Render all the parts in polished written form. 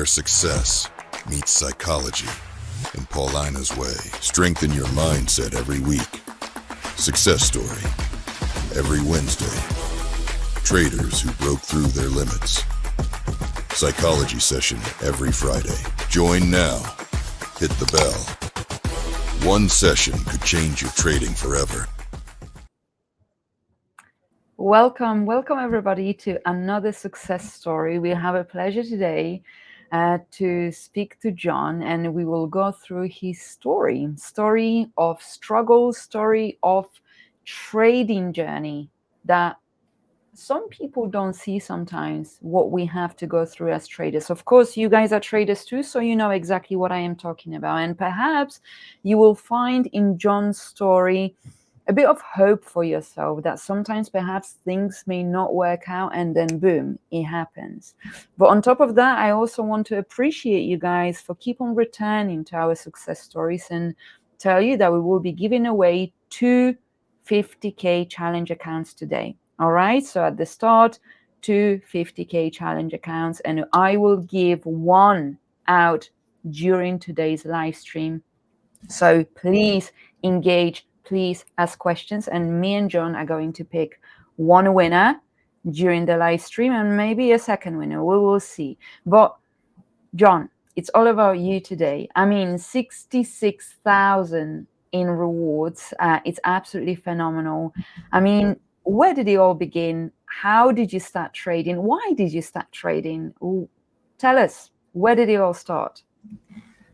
success meets psychology in Paulina's way. Strengthen your mindset every week. Success story every Wednesday. Traders who broke through their limits. Psychology session every Friday. Join now. Hit the bell. One session could change your trading forever. Welcome everybody to another success story. We have a pleasure today to speak to Jon, and we will go through his story of struggle, story of trading journey that some people don't see sometimes, what we have to go through as traders. Of course, you guys are traders too, so you know exactly what I am talking about. And perhaps you will find in Jon's story a bit of hope for yourself, that sometimes perhaps things may not work out and then boom, it happens. But on top of that, I also want to appreciate you guys for keep on returning to our success stories, and tell you that we will be giving away 2 50K challenge accounts today. All right, so at the start, 2 50K challenge accounts, and I will give one out during today's live stream. So please engage, please ask questions, and me and Jon are going to pick one winner during the live stream and maybe a second winner. We will see. But Jon, it's all about you today. I mean, 66,000 in rewards. It's absolutely phenomenal. I mean, where did it all begin? How did you start trading? Why did you start trading? Ooh, tell us, where did it all start?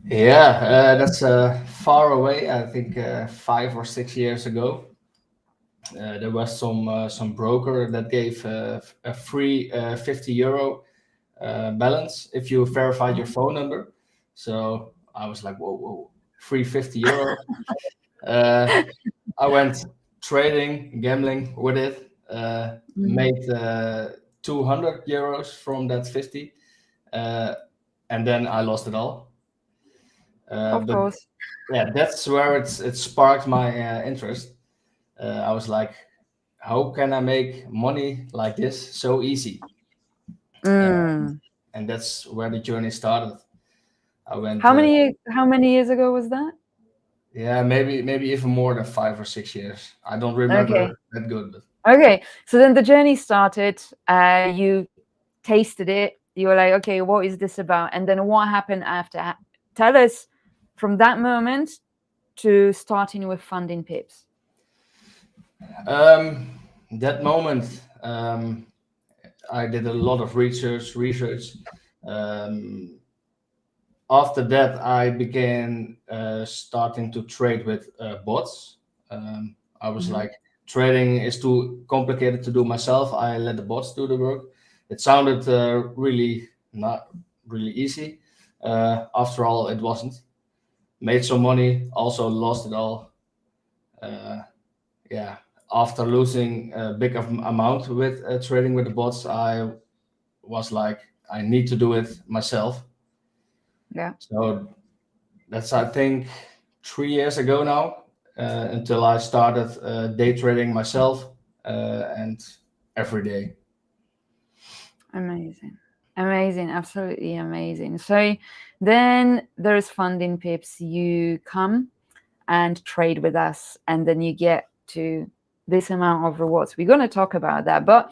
Yeah, that's far away. I think 5 or 6 years ago. There was some broker that gave a free €50 balance if you verified your phone number. So I was like, whoa, free €50. I went trading, gambling with it. Made €200 from that 50, and then I lost it all. Of course. Yeah, that's where it sparked my interest. I was like, how can I make money like this so easy? And that's where the journey started. I went. How many years ago was that? Yeah, maybe even more than 5 or 6 years. I don't remember that good. But. Okay, so then the journey started. You tasted it. You were like, okay, what is this about? And then what happened after? Tell us from that moment to starting with FundingPips. That moment, I did a lot of research. After that, I began starting to trade with bots. I was like, trading is too complicated to do myself. I let the bots do the work. It sounded really not really easy. After all, it wasn't. Made some money, also lost it all. Yeah, after losing a big amount with trading with the bots, I was like, I need to do it myself. Yeah. So that's, I think, 3 years ago now, until I started day trading myself, and every day. Amazing, absolutely amazing. So then there's FundingPips. You come and trade with us, and then you get to this amount of rewards. We're going to talk about that, but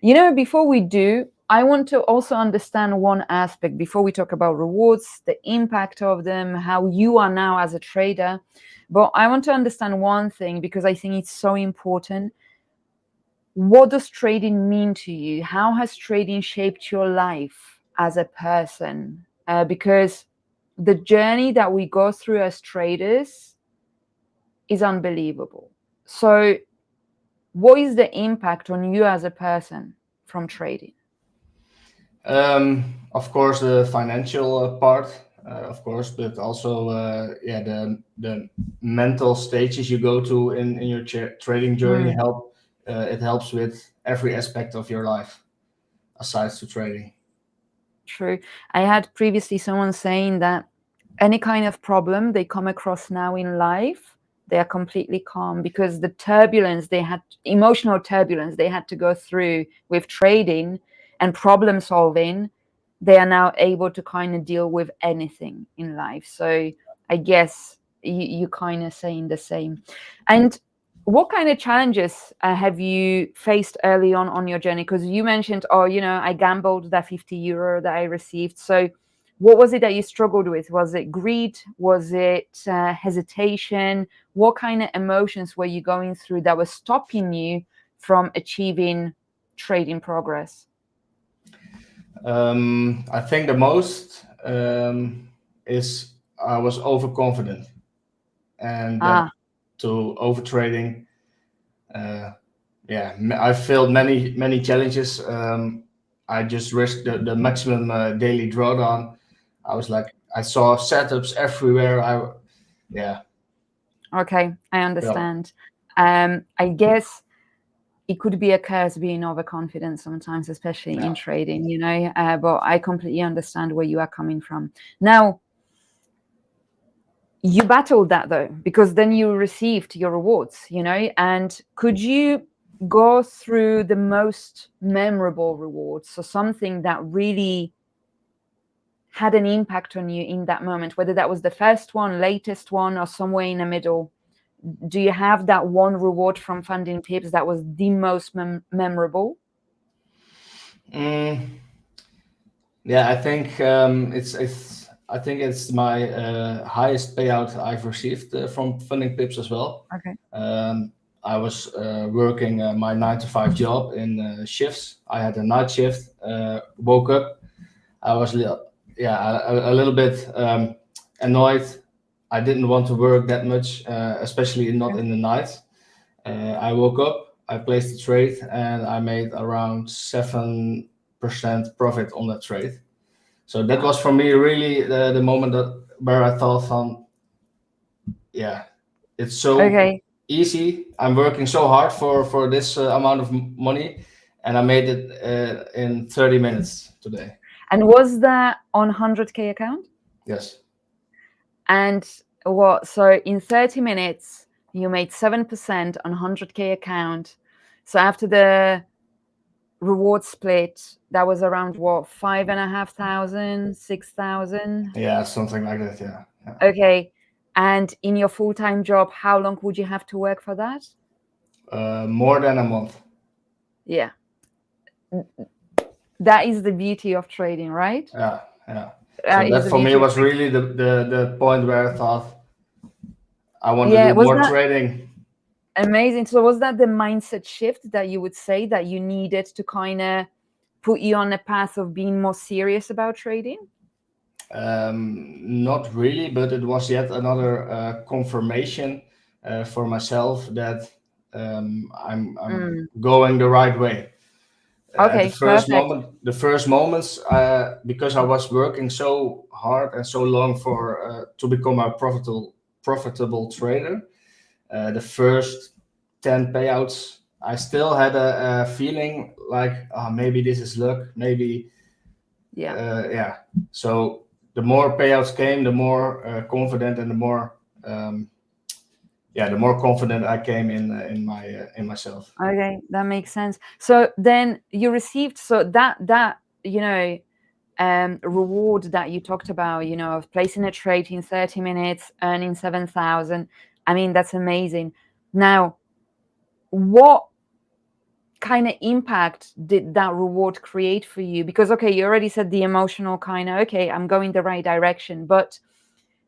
before we do, I want to also understand one aspect before we talk about rewards, the impact of them, how you are now as a trader. But I want to understand one thing, because I think it's so important. What does trading mean to you? How has trading shaped your life as a person? Because the journey that we go through as traders is unbelievable. So what is the impact on you as a person from trading? Of course, the financial part, of course, but also the mental stages you go to in your trading journey it helps with every aspect of your life, aside to trading. True. I had previously someone saying that any kind of problem they come across now in life, they are completely calm, because the turbulence they had, emotional turbulence they had to go through with trading and problem solving, they are now able to kind of deal with anything in life. So I guess you kind of saying the same. And what kind of challenges have you faced early on your journey? Because you mentioned, oh, I gambled that €50 that I received. So what was it that you struggled with? Was it greed? Was it hesitation? What kind of emotions were you going through that was stopping you from achieving trading progress? I think the most is I was overconfident, and then to over trading. I failed many challenges. I just risked the maximum daily drawdown. I was like, I saw setups everywhere. Okay, I understand. I guess it could be a curse being overconfident sometimes, especially in trading, but I completely understand where you are coming from. Now, you battled that though, because then you received your rewards, and could you go through the most memorable rewards, so something that really had an impact on you in that moment, whether that was the first one, latest one, or somewhere in the middle? Do you have that one reward from FundingPips that was the most memorable? I think it's my highest payout I've received from FundingPips as well. Okay. I was working my 9-to-5 job in shifts. I had a night shift. Woke up. I was a little bit annoyed. I didn't want to work that much, especially not in the night. I woke up, I placed the trade, and I made around 7% profit on that trade. So that was for me really the moment where I thought it's so easy. I'm working so hard for this amount of money, and I made it in 30 minutes today. And was that on 100K account? Yes. And what? So in 30 minutes, you made 7% on 100K account. So after the reward split, that was around what, 5,500, 6,000? Yeah, something like that. Yeah. Okay. And in your full-time job, how long would you have to work for that? More than a month. Yeah. That is the beauty of trading, right? Yeah. So that for me was really the point where I thought I want to do more trading. Amazing. So was that the mindset shift that you would say that you needed to kind of put you on a path of being more serious about trading? Not really, but it was yet another confirmation for myself that I'm going the right way. Okay, the first moments, because I was working so hard and so long to become a profitable trader, the first 10 payouts, I still had a feeling like, maybe this is luck, maybe. So the more payouts came, the more confident and the more confident I came in myself. Okay, that makes sense. So then you received that reward that you talked about, of placing a trade in 30 minutes, earning 7,000. I mean, that's amazing. Now, what kind of impact did that reward create for you? Because, okay, you already said the emotional kind of, okay, I'm going the right direction, but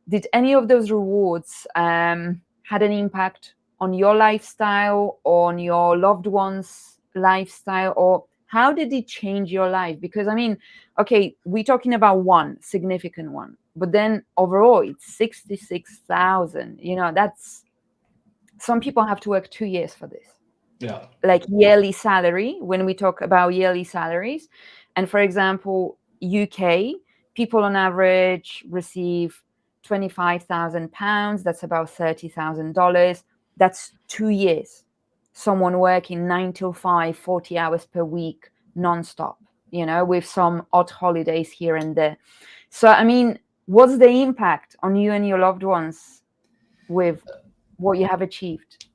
did any of those rewards had an impact on your lifestyle, on your loved ones' lifestyle, or how did it change your life? Because, I mean, okay, we're talking about one significant one, but then overall it's 66,000. That's, some people have to work 2 years for this. Yeah. Like yearly salary, when we talk about yearly salaries. And for example, UK, people on average receive £25,000. That's about $30,000. That's 2 years. Someone working 9 till 5, 40 hours per week, nonstop, with some odd holidays here and there. So, I mean, what's the impact on you and your loved ones with what you have achieved?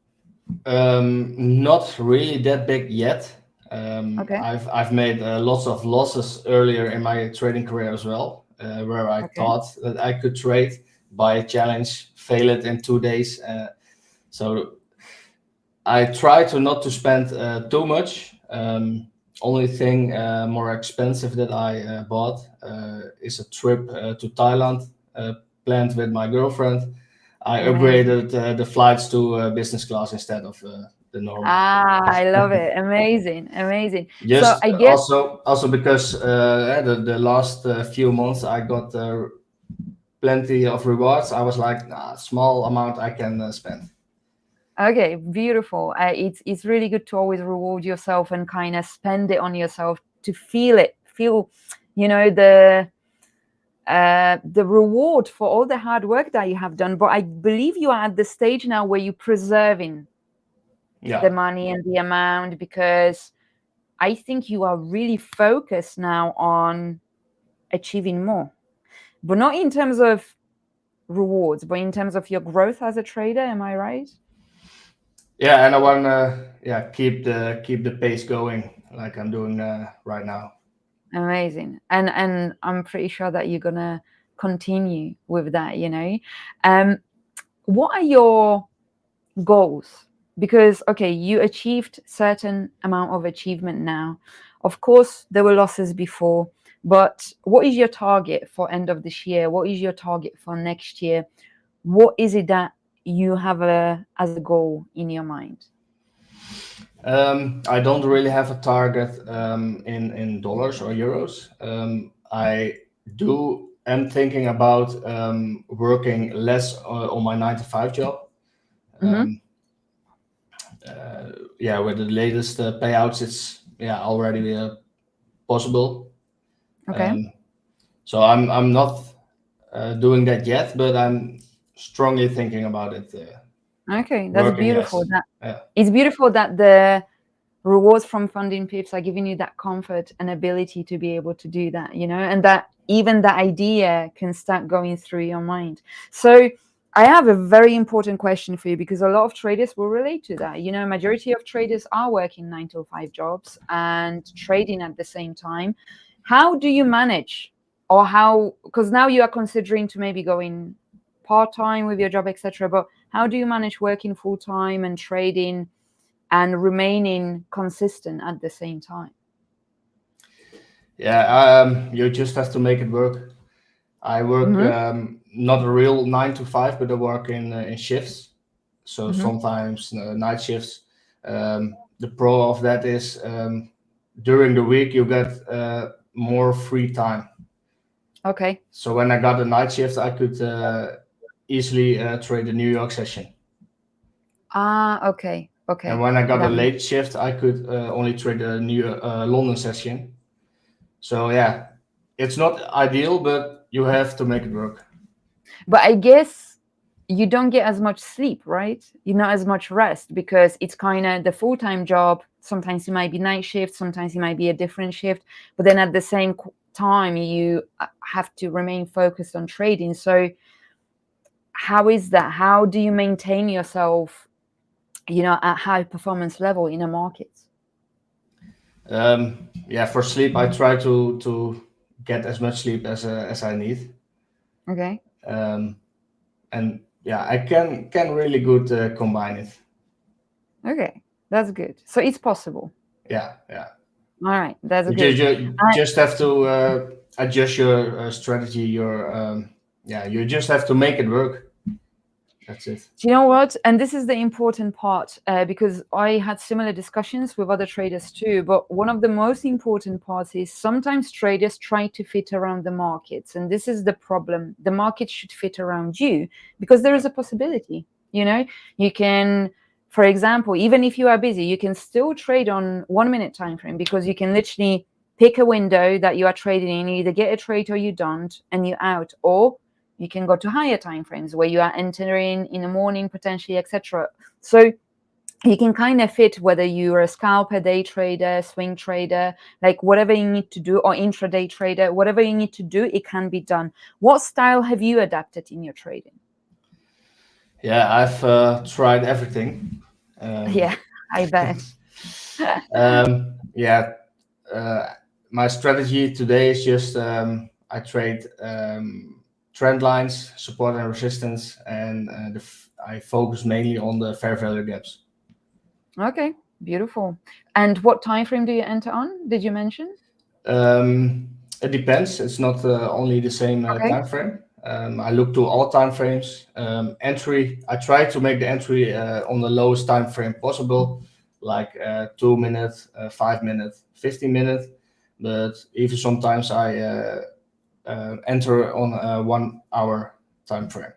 Not really that big yet. Okay. I've made lots of losses earlier in my trading career as well, where I thought that I could trade, buy a challenge, fail it in 2 days. So I try to not to spend too much. Only thing more expensive that I bought is a trip to Thailand, planned with my girlfriend. I upgraded the flights to business class instead of the normal. I love it. Amazing, amazing. Just So I guess also because the last few months I got plenty of rewards. I was like, nah, small amount I can spend. okay, beautiful. It's really good to always reward yourself and kind of spend it on yourself to feel it, the reward for all the hard work that you have done. But I believe you are at the stage now where you're preserving the money and the amount, because I think you are really focused now on achieving more, but not in terms of rewards, but in terms of your growth as a trader. Am I right? Yeah, and I want to keep the pace going like I'm doing right now. Amazing. And I'm pretty sure that you're gonna continue with that, What are your goals? Because okay, you achieved certain amount of achievement now. Of course, there were losses before, but what is your target for end of this year? What is your target for next year? What is it that you have as a goal in your mind? I don't really have a target in dollars or euros. I'm thinking about working less on my 9 to 5 job. With the latest payouts, it's already possible. Okay. So I'm not doing that yet, but I'm strongly thinking about it. Okay, that's working beautiful. less. It's beautiful that the rewards from FundingPips are giving you that comfort and ability to be able to do that, and that even the idea can start going through your mind. So I have a very important question for you, because a lot of traders will relate to that. Majority of traders are working 9 to 5 jobs and trading at the same time. How do you manage, because now you are considering to maybe going part-time with your job, etc., but how do you manage working full-time and trading and remaining consistent at the same time? You just have to make it work. I work not a real 9 to 5, but I work in shifts. So sometimes night shifts. The pro of that is during the week you get more free time. Okay. So when I got a night shift, I could easily trade the New York session. Okay. And when I got a late shift, I could only trade the new London session. So yeah, it's not ideal, but you have to make it work. But I guess you don't get as much sleep, right? You're not as much rest, because it's kind of the full-time job. Sometimes it might be night shift, sometimes it might be a different shift, but then at the same time you have to remain focused on trading. So how is that? How do you maintain yourself at high performance level in a market? For sleep, I try to get as much sleep as I need. Okay. And I can really good combine it. Okay, that's good. So it's possible. Yeah. All right, that's good. You just have to adjust your strategy. You just have to make it work. That's it. Do you know what? And this is the important part, because I had similar discussions with other traders too. But one of the most important parts is sometimes traders try to fit around the markets. And this is the problem. The market should fit around you, because there is a possibility. You can, for example, even if you are busy, you can still trade on 1 minute time frame, because you can literally pick a window that you are trading in, you either get a trade or you don't, and you're out. Or you can go to higher time frames where you are entering in the morning potentially, etc. So you can kind of fit whether you're a scalper, day trader, swing trader, like whatever you need to do, or intraday trader, whatever you need to do, it can be done. What style have you adapted in your trading? Yeah, I've tried everything. Yeah, I bet. Yeah, my strategy today is just I trade trend lines, support and resistance, and I focus mainly on the fair value gaps. Okay, beautiful. And what time frame do you enter on? Did you mention? It depends. It's not only the same Okay. time frame. I look to all time frames. Entry, I try to make the entry on the lowest time frame possible, like 2 minutes, 5 minutes, 15 minutes. But even sometimes I enter on a 1 hour time frame.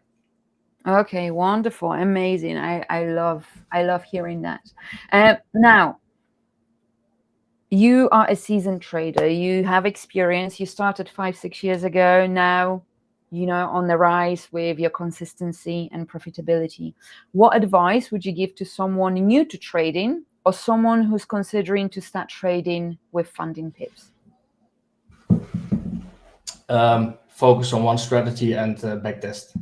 Okay, wonderful, amazing. I love hearing that. Now, you are a seasoned trader. You have experience. You started 5-6 years ago. Now, on the rise with your consistency and profitability. What advice would you give to someone new to trading or someone who's considering to start trading with FundingPips? Focus on one strategy and backtest.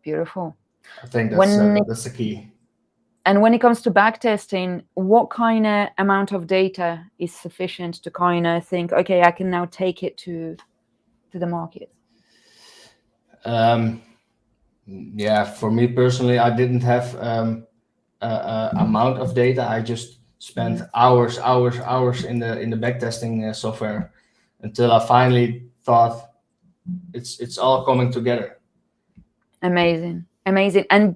Beautiful. I think When that's the key. And when it comes to backtesting, what kind of amount of data is sufficient to kind of think, okay, I can now take it to the market? Yeah, for me personally, I didn't have amount of data. I just spent hours in the backtesting software until I finally thought it's all coming together. Amazing. And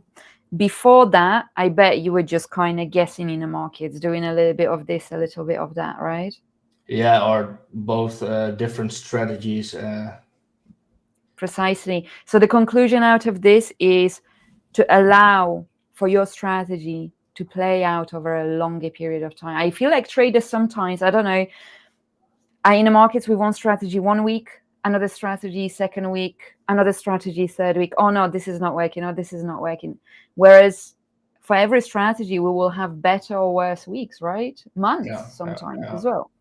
before that, I bet you were just kind of guessing in the markets, doing a little bit of this, a little bit of that, right? Yeah, or both different strategies. Precisely. So the conclusion out of this is to allow for your strategy to play out over a longer period of time. I feel like traders sometimes, I don't know, in the markets with one strategy 1 week, another strategy second week, another strategy third week. Oh no, this is not working. Oh, this is not working. Whereas for every strategy, we will have better or worse weeks, right? Months sometimes as well.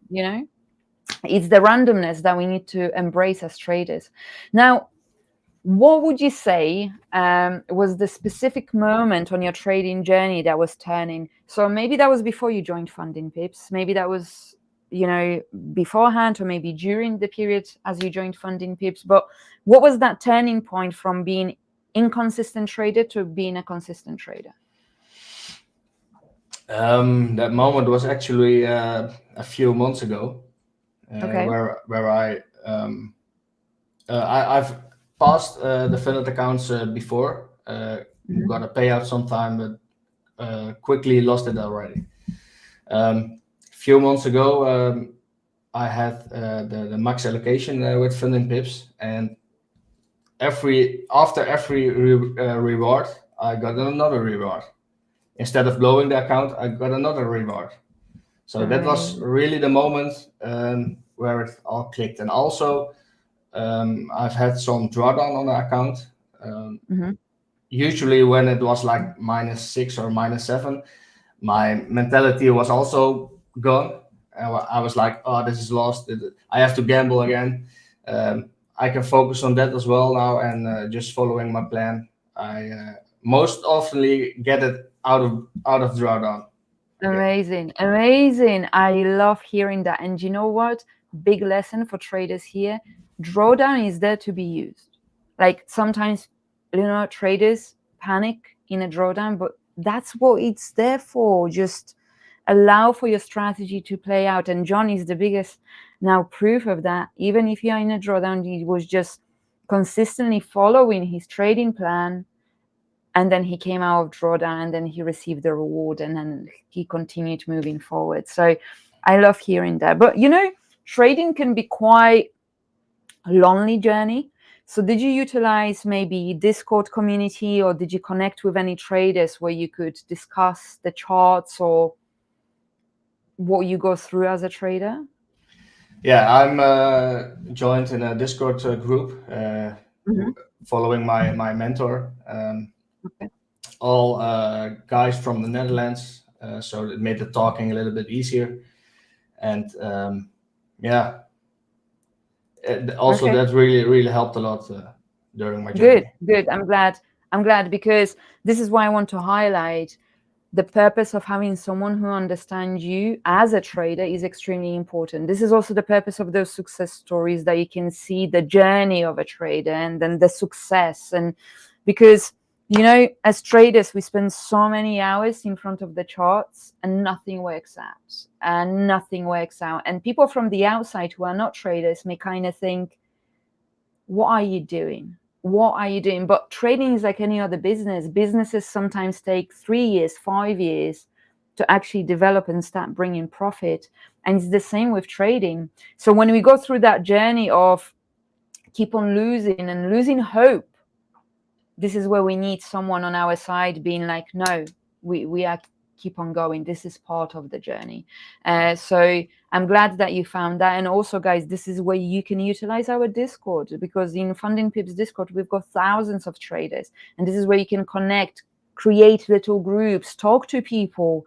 It's the randomness that we need to embrace as traders. Now, what would you say was the specific moment on your trading journey that was turning? So maybe that was before you joined FundingPips. Maybe that was beforehand, or maybe during the period as you joined FundingPips. But what was that turning point from being inconsistent trader to being a consistent trader? That moment was actually a few months ago, Okay. where I've passed the funded accounts before, got a payout sometime, but quickly lost it already. Few months ago, I had the max allocation with FundingPips, and after every reward, I got another reward. Instead of blowing the account, I got another reward. So that was really the moment where it all clicked. And also, I've had some drawdown on the account. Usually when it was like -6 or -7, my mentality was also gone. I was like, oh, this is lost. I have to gamble again. I can focus on that as well now, and just following my plan. I most oftenly get it out of drawdown. Amazing. I love hearing that. And you know what? Big lesson for traders here. Drawdown is there to be used. Like sometimes, traders panic in a drawdown, but that's what it's there for. Just allow for your strategy to play out. And Jon is the biggest now proof of that. Even if you're in a drawdown, he was just consistently following his trading plan. And then he came out of drawdown, and then he received the reward, and then he continued moving forward. So I love hearing that. But, trading can be quite a lonely journey. So did you utilize maybe Discord community, or did you connect with any traders where you could discuss the charts or what you go through as a trader? Yeah, I'm joined in a Discord group following my mentor. Okay. All guys from the Netherlands, so it made the talking a little bit easier. And also that really helped a lot during my journey. Good. I'm glad, because this is why I want to highlight the purpose of having someone who understands you as a trader is extremely important. This is also the purpose of those success stories, that you can see the journey of a trader and then the success. And because, you know, as traders, we spend so many hours in front of the charts and nothing works out, and nothing works out. And people from the outside who are not traders may kind of think, what are you doing? What are you doing? But trading is like any other business. Businesses sometimes take 3 years, 5 years to actually develop and start bringing profit. And it's the same with trading. So when we go through that journey of keep on losing and losing hope, this is where we need someone on our side being like, no, we are keep on going. This is part of the journey. So I'm glad that you found that. And also, guys, this is where you can utilize our Discord, because in FundingPips Discord, we've got thousands of traders. And this is where you can connect, create little groups, talk to people,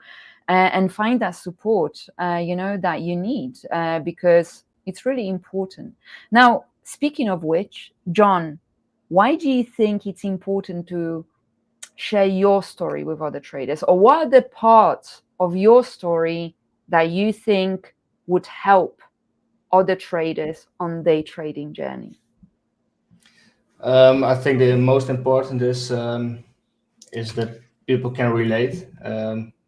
and find that support, you know, that you need, because it's really important. Now, speaking of which, Jon, why do you think it's important to share your story with other traders? Or what are the parts of your story that you think would help other traders on their trading journey? I think the most important is that people can relate.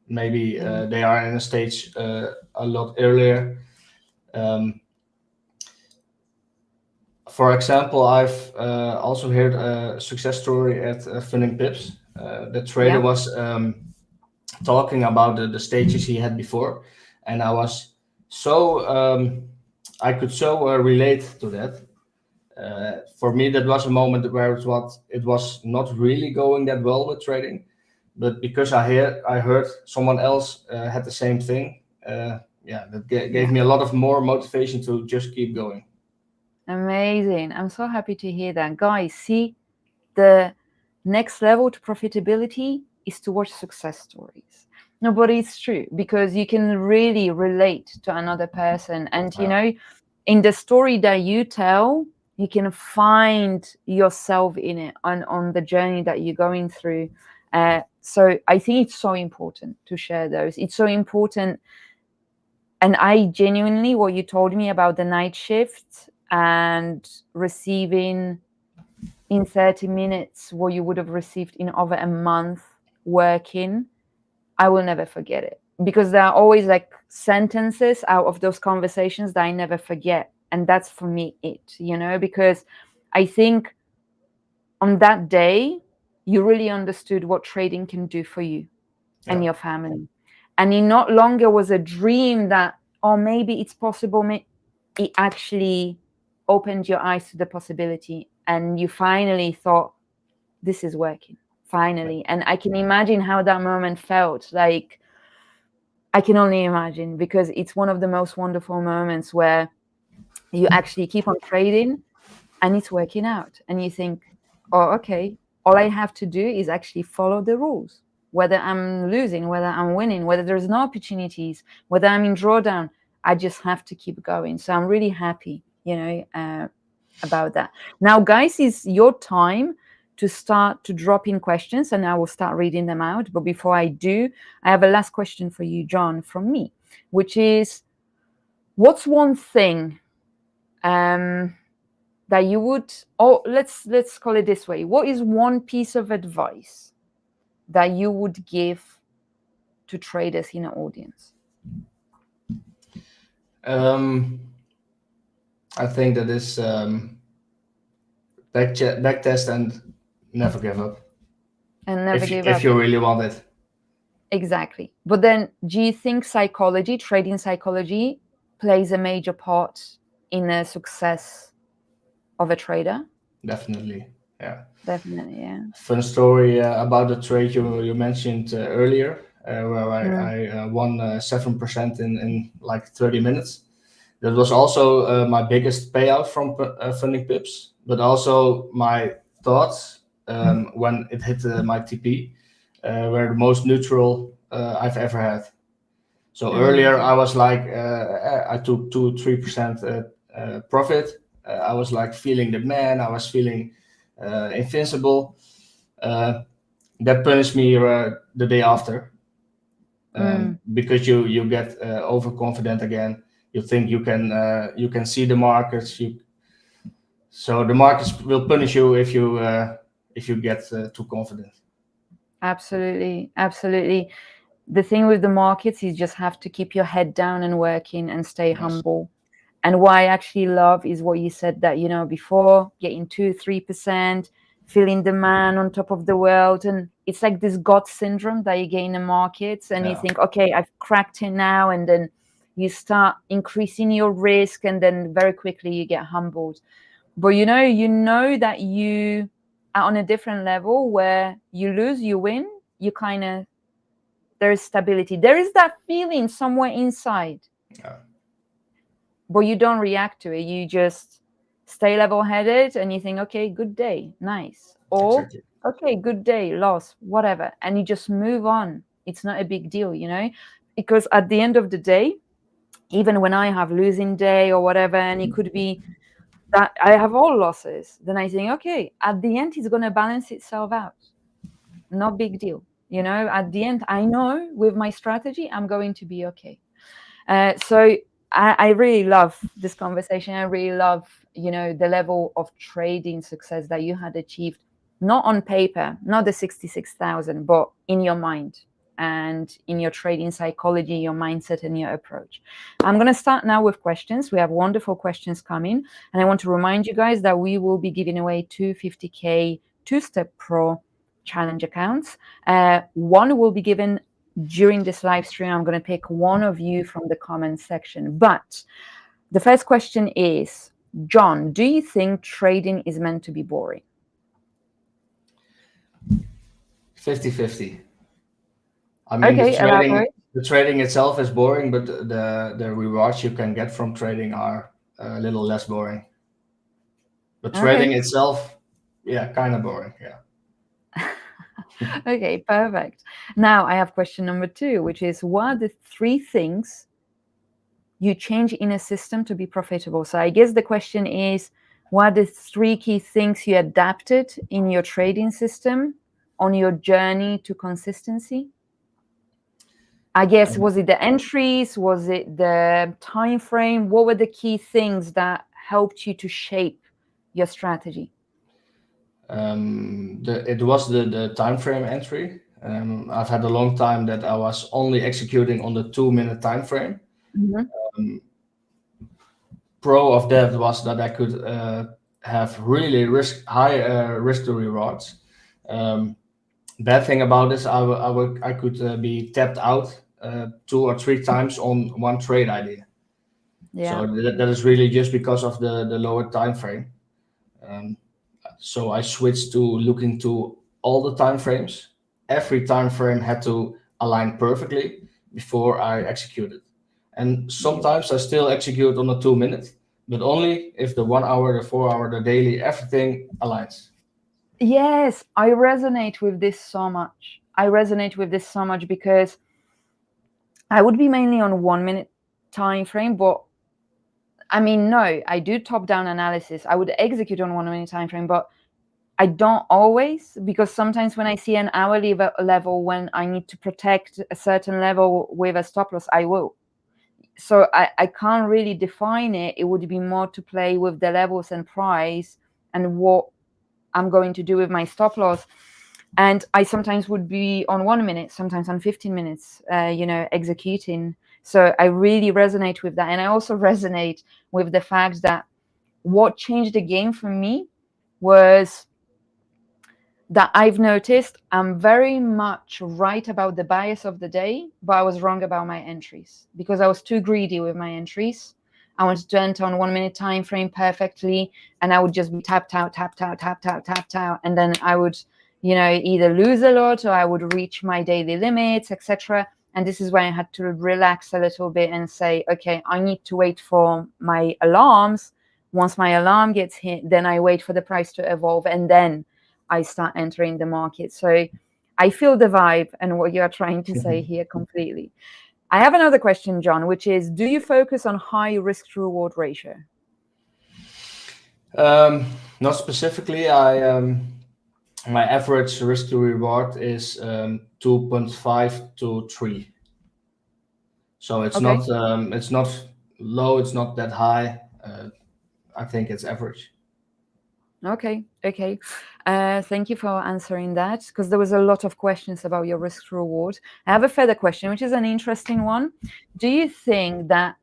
Maybe they are in a stage a lot earlier. For example, I've also heard a success story at FundingPips. The trader was talking about the stages he had before, and I was so I could so relate to that. For me, that was a moment where it was not really going that well with trading, but because I heard someone else had the same thing, that gave me a lot of more motivation to just keep going. Amazing. I'm so happy to hear that. Guys, see, the next level to profitability is to watch success stories. No, but it's true, because you can really relate to another person. And, you know, in the story that you tell, you can find yourself in it on the journey that you're going through. So I think it's so important to share those. It's so important. And I genuinely, what you told me about the night shift and receiving in 30 minutes what you would have received in over a month working, I will never forget it, because there are always like sentences out of those conversations that I never forget. And that's for me it, you know, because I think on that day, you really understood what trading can do for you and your family. And it no longer was a dream that, oh, maybe it's possible. It actually opened your eyes to the possibility, and you finally thought, this is working, finally. And I can imagine how that moment felt. Like, I can only imagine, because it's one of the most wonderful moments where you actually keep on trading and it's working out. And you think, oh, okay, all I have to do is actually follow the rules. Whether I'm losing, whether I'm winning, whether there's no opportunities, whether I'm in drawdown, I just have to keep going. So I'm really happy, you know, about that. Now, guys, it's your time to start to drop in questions, and I will start reading them out. But before I do, I have a last question for you, Jon, from me, which is, what's one thing that you would, oh, let's call it this way. What is one piece of advice that you would give to traders in an audience? I think that is back test and never give up. And never give up. If you really want it. Exactly. But then, do you think psychology, trading psychology, plays a major part in the success of a trader? Definitely, yeah. Definitely, yeah. Fun story about the trade you mentioned earlier, where I won 7% in like 30 minutes. That was also my biggest payout from FundingPips, but also my thoughts when it hit my TP were the most neutral I've ever had. So earlier I was like, I took 2-3% profit. I was like feeling the man. I was feeling invincible. That punished me the day after. because you get overconfident again. You think you can see the markets. So the markets will punish you if you get too confident. Absolutely, absolutely. The thing with the markets is just have to keep your head down and working and stay humble. And what I actually love is what you said, that, before getting 2-3%, feeling the man on top of the world. And it's like this God syndrome that you get in the markets, and you think, okay, I've cracked it now. And then you start increasing your risk, and then very quickly you get humbled. But you know that you are on a different level where you lose, you win, there is stability. There is that feeling somewhere inside. But you don't react to it. You just stay level-headed, and you think, okay, good day, nice. Or, exactly. Okay, good day, loss, whatever. And you just move on. It's not a big deal, because at the end of the day, even when I have losing day or whatever, and it could be that I have all losses, then I think, okay, at the end, it's going to balance itself out. No big deal. At the end, I know with my strategy, I'm going to be okay. So I really love this conversation. I really love, the level of trading success that you had achieved, not on paper, not the 66,000, but in your mind and in your trading psychology, your mindset, and your approach. I'm going to start now with questions. We have wonderful questions coming. And I want to remind you guys that we will be giving away 250K two-step pro challenge accounts. One will be given during this live stream. I'm going to pick one of you from the comments section. But the first question is, Jon, do you think trading is meant to be boring? 50-50. I mean, okay, the trading itself is boring, but the rewards you can get from trading are a little less boring. But trading itself, kind of boring, Okay, perfect. Now I have question number 2, which is, what are the 3 things you change in a system to be profitable? So I guess the question is, what are the 3 key things you adapted in your trading system on your journey to consistency? I guess, was it the entries? Was it the time frame? What were the key things that helped you to shape your strategy? It was the time frame entry. I've had a long time that I was only executing on the 2-minute time frame. Pro of that was that I could have really high risk to rewards. Bad thing about this, I could be tapped out 2 or 3 times on one trade idea. So that is really just because of the lower time frame. So I switched to looking to all the time frames. Every time frame had to align perfectly before I executed. And sometimes I still execute on the 2-minute, but only if the 1 hour, the 4 hour, the daily, everything aligns. Yes, I resonate with this so much. Because I would be mainly on 1-minute time frame, but I mean, no, I do top-down analysis. I would execute on 1-minute time frame, but I don't always, because sometimes when I see an hourly level, when I need to protect a certain level with a stop loss, I will. So I can't really define it. It would be more to play with the levels and price and what I'm going to do with my stop loss. And I sometimes would be on 1 minute, sometimes on 15 minutes, executing. So I really resonate with that. And I also resonate with the fact that what changed the game for me was that I've noticed I'm very much right about the bias of the day, but I was wrong about my entries because I was too greedy with my entries. I wanted to enter on 1-minute time frame perfectly, and I would just be tapped out. And then I would, either lose a lot or I would reach my daily limits, etc. And this is when I had to relax a little bit and say, okay, I need to wait for my alarms. Once my alarm gets hit, then I wait for the price to evolve, and then I start entering the market. So I feel the vibe and what you are trying to say here completely. I have another question, Jon, which is, do you focus on high risk to reward ratio? Not specifically. My average risk to reward is 2.5 to 3. So it's Okay. not low, it's not that high. I think it's average. Okay. Thank you for answering that, because there was a lot of questions about your risk reward. I have a further question, which is an interesting one. Do you think that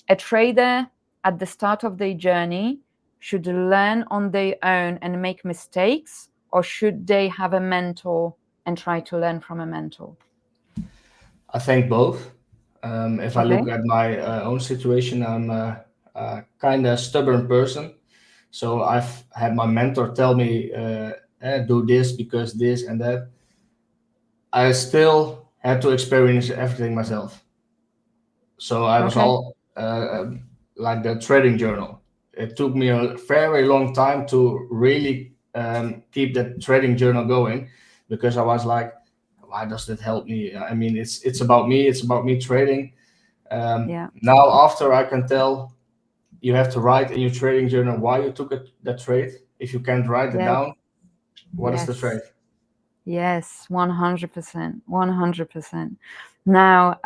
a trader at the start of their journey should learn on their own and make mistakes, or should they have a mentor and try to learn from a mentor? I think both. If I Okay. look at my own situation, I'm a kind of stubborn person. So I've had my mentor tell me, do this because this and that. I still had to experience everything myself. So I was Okay. all like the trading journal. It took me a very long time to really keep that trading journal going, because I was like, why does that help me? I mean, it's about me. It's about me trading. Yeah. Now, after I can tell, you have to write in your trading journal why you took that trade. If you can't write it Yes. down, what is the trade? Yes. 100%. 100%. Now,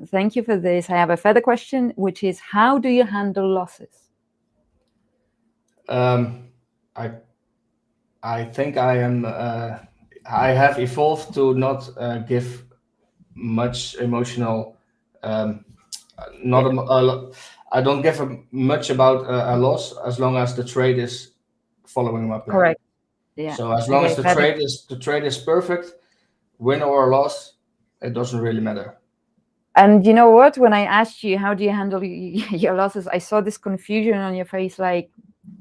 thank you for this. I have a further question, which is, how do you handle losses? I think I am. I have evolved to not give much emotional. Not. I don't give much about a loss as long as the trade is following my plan. Correct. Yeah. So as long Okay. as the trade is perfect, win or loss, it doesn't really matter. And you know what? When I asked you, how do you handle your losses, I saw this confusion on your face, like,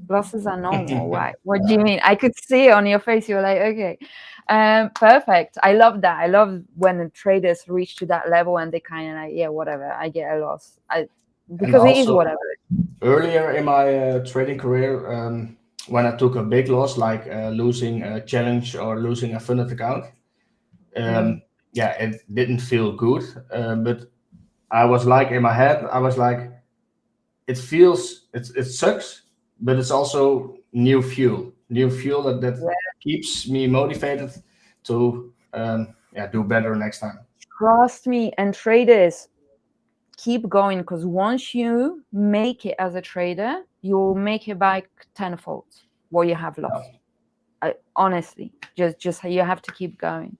losses are normal. Why? What do you mean? I could see it on your face. You were like, okay, perfect. I love that. I love when the traders reach to that level and they kind of like, yeah, whatever. I get a loss. And Because it is also, whatever. earlier in my trading career, when I took a big loss, like losing a challenge or losing a funded account, yeah, it didn't feel good. But I was like, in my head, I was like, it sucks, but it's also new fuel that Yeah. keeps me motivated to do better next time. Trust me, and traders, keep going, because once you make it as a trader, you'll make it back tenfold what you have lost. Honestly, just you have to keep going.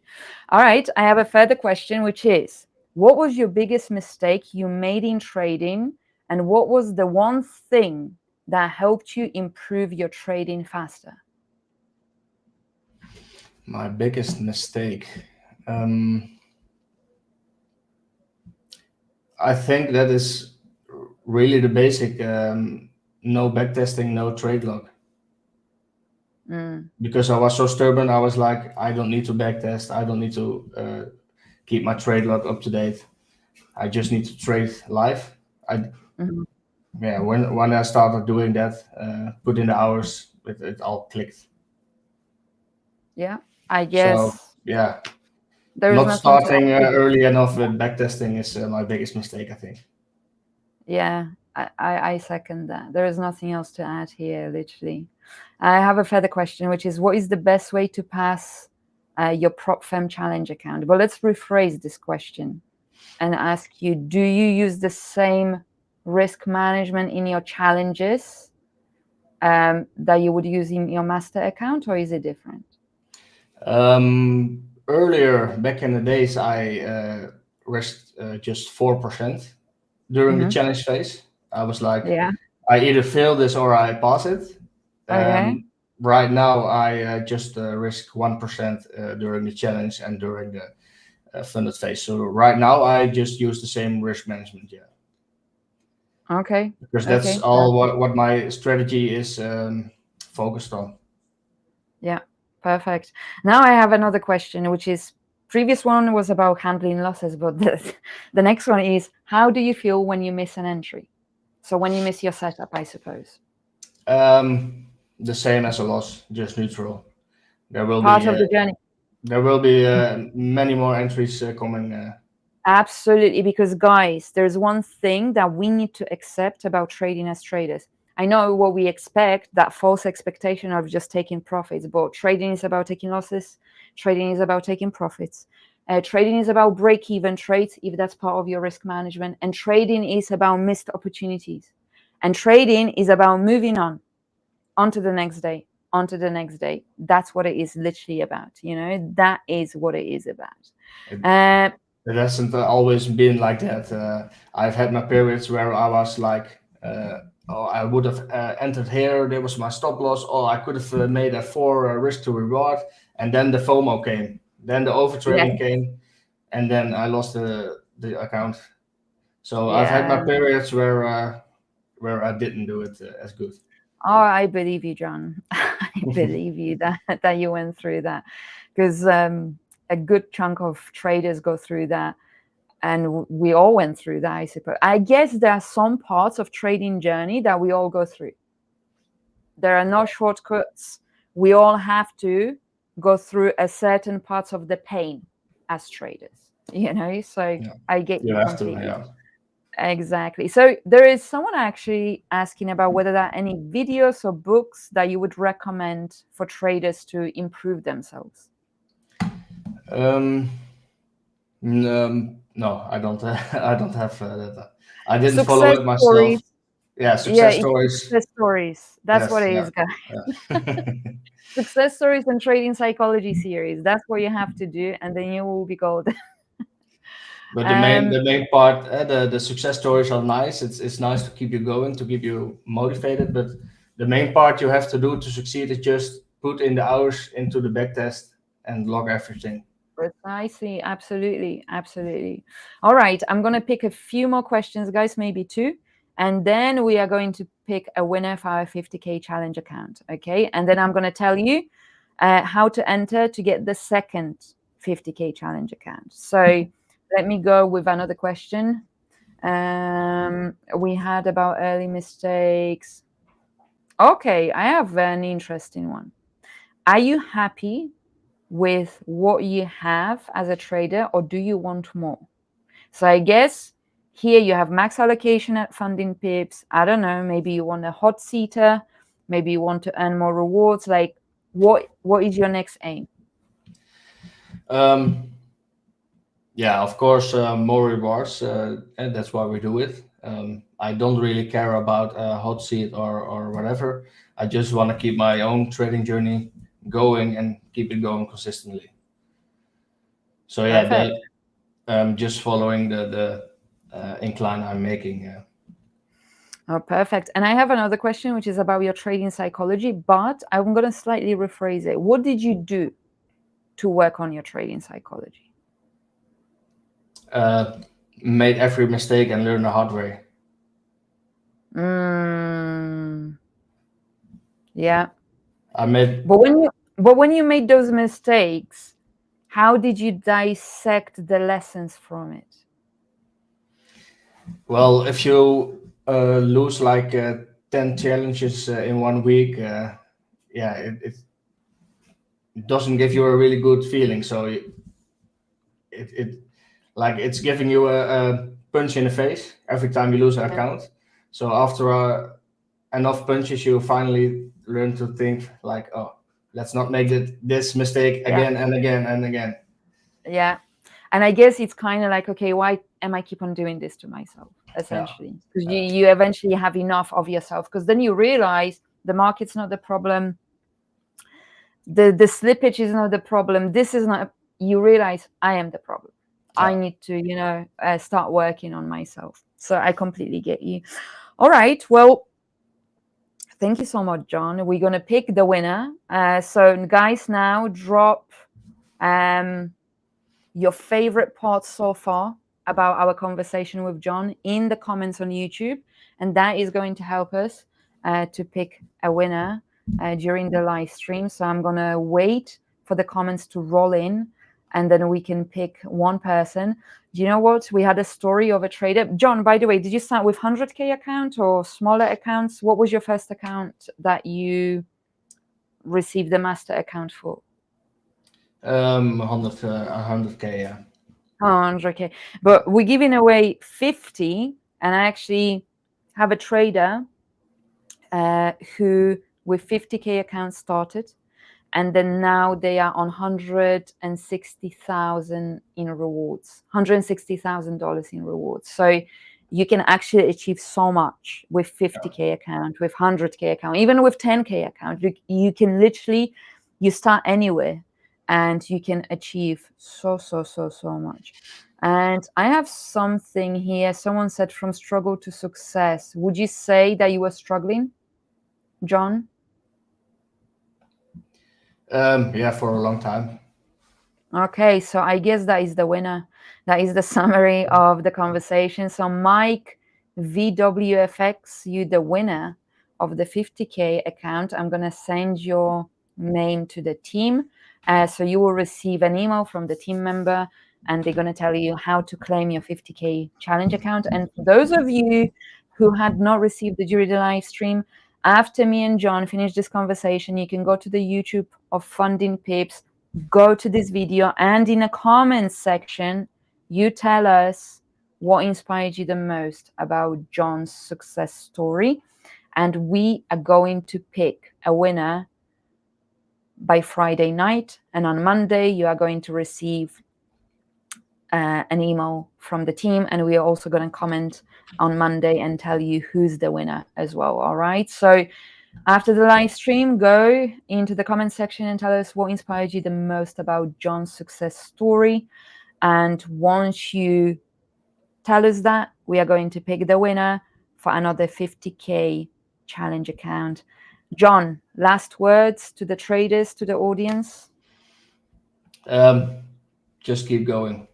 All right, I have a further question, which is, what was your biggest mistake you made in trading, and what was the one thing that helped you improve your trading faster? My biggest mistake. I think that is really the basic. No backtesting, no trade log. Because I was so stubborn, I was like, I don't need to backtest. I don't need to keep my trade log up to date. I just need to trade live. Yeah, when I started doing that, put in the hours, it all clicked. Yeah, I So guess yeah, there is not nothing to starting add. early enough with backtesting is my biggest mistake, I think. Yeah, I second that. There is nothing else to add here, literally. I have a further question, which is, what is the best way to pass your prop firm challenge account? But let's rephrase this question and ask you, do you use the same risk management in your challenges that you would use in your master account, or is it different? Earlier, back in the days, I risked just 4% during the challenge phase. I was like, Yeah. I either fail this or I pass it. Okay. Right now, I just risk 1% during the challenge and during the funded phase. So right now, I just use the same risk management. Yeah. Okay. Because that's Okay. all what my strategy is focused on. Yeah. Perfect. Now I have another question, which is, previous one was about handling losses, but the next one is, how do you feel when you miss an entry? So when you miss your setup, I suppose. The same as a loss, just neutral. There will Part be of the journey. many more entries coming. Absolutely, because guys, there's one thing that we need to accept about trading as traders. I know what we expect, that false expectation of just taking profits, but trading is about taking losses. Trading is about taking profits. Trading is about break-even trades, if that's part of your risk management. And trading is about missed opportunities. And trading is about moving on to the next day, onto the next day. That's what it is literally about. That is what it is about. It hasn't always been like that. I've had my periods where I was like, I would have entered here. There was my stop loss. Or I could have made a 4 risk to reward. And then the FOMO came. Then the overtrading came. And then I lost the account. So I've had my periods where I didn't do it as good. Oh, I believe you, Jon. I believe you that you went through that, because a good chunk of traders go through that, and we all went through that, I suppose. I guess there are some parts of trading journey that we all go through. There are no shortcuts. We all have to go through a certain parts of the pain as traders, so I get you completely. Exactly. So there is someone actually asking about whether there are any videos or books that you would recommend for traders to improve themselves. No, I don't. I don't have that. I didn't Success follow it myself. stories. Success stories. Success stories. That's what it is, guys. Yeah. Success stories and trading psychology series. That's what you have to do, and then you will be golden. But the main part, the success stories are nice. It's nice to keep you going, to keep you motivated. But the main part you have to do to succeed is just put in the hours into the backtest and log everything. Precisely. Absolutely. All right. I'm going to pick a few more questions, guys, maybe 2. And then we are going to pick a winner for our 50K challenge account. Okay. And then I'm going to tell you how to enter to get the second 50K challenge account. So let me go with another question. We had about early mistakes. Okay. I have an interesting one. Are you happy with what you have as a trader, or do you want more? So I guess here you have max allocation at FundingPips. I don't know, maybe you want a hot seater, maybe you want to earn more rewards. Like, what is your next aim? Yeah, of course, more rewards, and that's why we do it. I don't really care about a hot seat or whatever. I just want to keep my own trading journey going and keep it going consistently. So just following the incline I'm making. Oh, perfect. And I have another question, which is about your trading psychology, but I'm going to slightly rephrase it. What did you do to work on your trading psychology? Made every mistake and learn the hard way. Yeah. But when you made those mistakes, how did you dissect the lessons from it? Well, if you lose like 10 challenges in 1 week, it doesn't give you a really good feeling. So it's giving you a punch in the face every time you lose an account. So after enough punches, you finally learn to think like, oh, let's not make this mistake again and again and again. Yeah. And I guess it's kind of like, okay, why am I keep on doing this to myself, essentially? Because you eventually have enough of yourself, because then you realize the market's not the problem. The slippage is not the problem. This is not, you realize I am the problem. Yeah. I need to, start working on myself. So I completely get you. All right. Well, thank you so much, Jon. We're going to pick the winner. So guys, now drop your favorite parts so far about our conversation with Jon in the comments on YouTube. And that is going to help us to pick a winner during the live stream. So I'm going to wait for the comments to roll in, and then we can pick one person. Do you know what? We had a story of a trader. Jon, by the way, did you start with 100K account or smaller accounts? What was your first account that you received the master account for? 100K, yeah. 100K. But we're giving away 50, and I actually have a trader who with 50K account started, and then now they are on 160,000 in rewards, $160,000 in rewards. So you can actually achieve so much with 50K account, with 100K account, even with 10K account. You can literally, you start anywhere and you can achieve so much. And I have something here. Someone said from struggle to success. Would you say that you were struggling, Jon? Yeah, for a long time. Okay, so I guess that is the winner. That is the summary of the conversation. So Mike VWFX, you the winner of the 50K account. I'm going to send your name to the team. So you will receive an email from the team member, and they're going to tell you how to claim your 50K challenge account. And for those of you who had not received the during the live stream, after me and Jon finish this conversation, you can go to the YouTube of FundingPips, go to this video, and in a comments section, you tell us what inspired you the most about Jon's success story. And we are going to pick a winner by Friday night. And on Monday, you are going to receive an email from the team. And we are also going to comment on Monday and tell you who's the winner as well. All right. So after the live stream, go into the comment section and tell us what inspired you the most about Jon's success story. And once you tell us that, we are going to pick the winner for another 50K challenge account. Jon, last words to the traders, to the audience? Just keep going.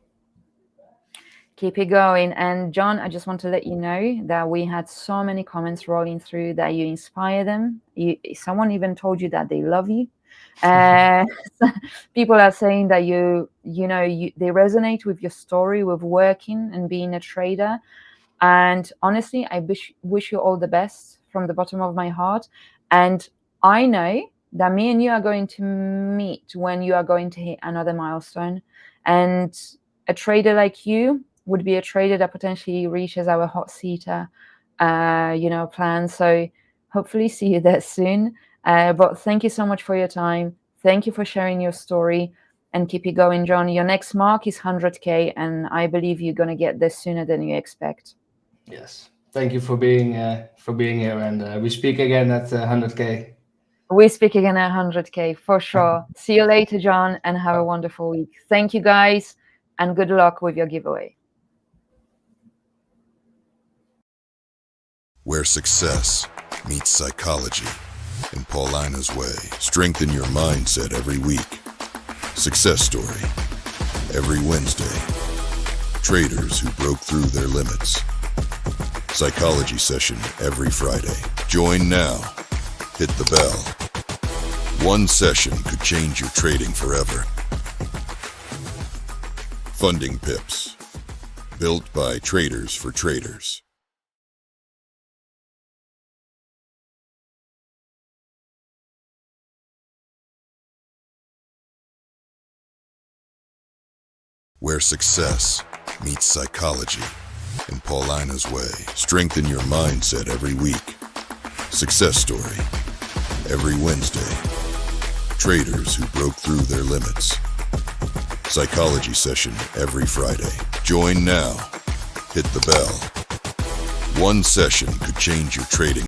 Keep it going. And Jon, I just want to let you know that we had so many comments rolling through that you inspire them. Someone even told you that they love you. People are saying that they resonate with your story, with working and being a trader. And honestly, I wish you all the best from the bottom of my heart. And I know that me and you are going to meet when you are going to hit another milestone. And a trader like you would be a trader that potentially reaches our hot seater, plan. So hopefully see you there soon. But thank you so much for your time. Thank you for sharing your story, and keep it going, Jon. Your next mark is 100K, and I believe you're going to get there sooner than you expect. Yes. Thank you for being here, and we speak again at 100K. We speak again at 100K for sure. See you later, Jon, and have a wonderful week. Thank you, guys, and good luck with your giveaway. Where success meets psychology in Paulina's way. Strengthen your mindset every week. Success story every Wednesday. Traders who broke through their limits. Psychology session every Friday. Join now. Hit the bell. One session could change your trading forever. FundingPips. Built by traders for traders. Where success meets psychology in Paulina's way. Strengthen your mindset every week. Success story every Wednesday. Traders who broke through their limits. Psychology session every Friday. Join now. Hit the bell. One session could change your trading.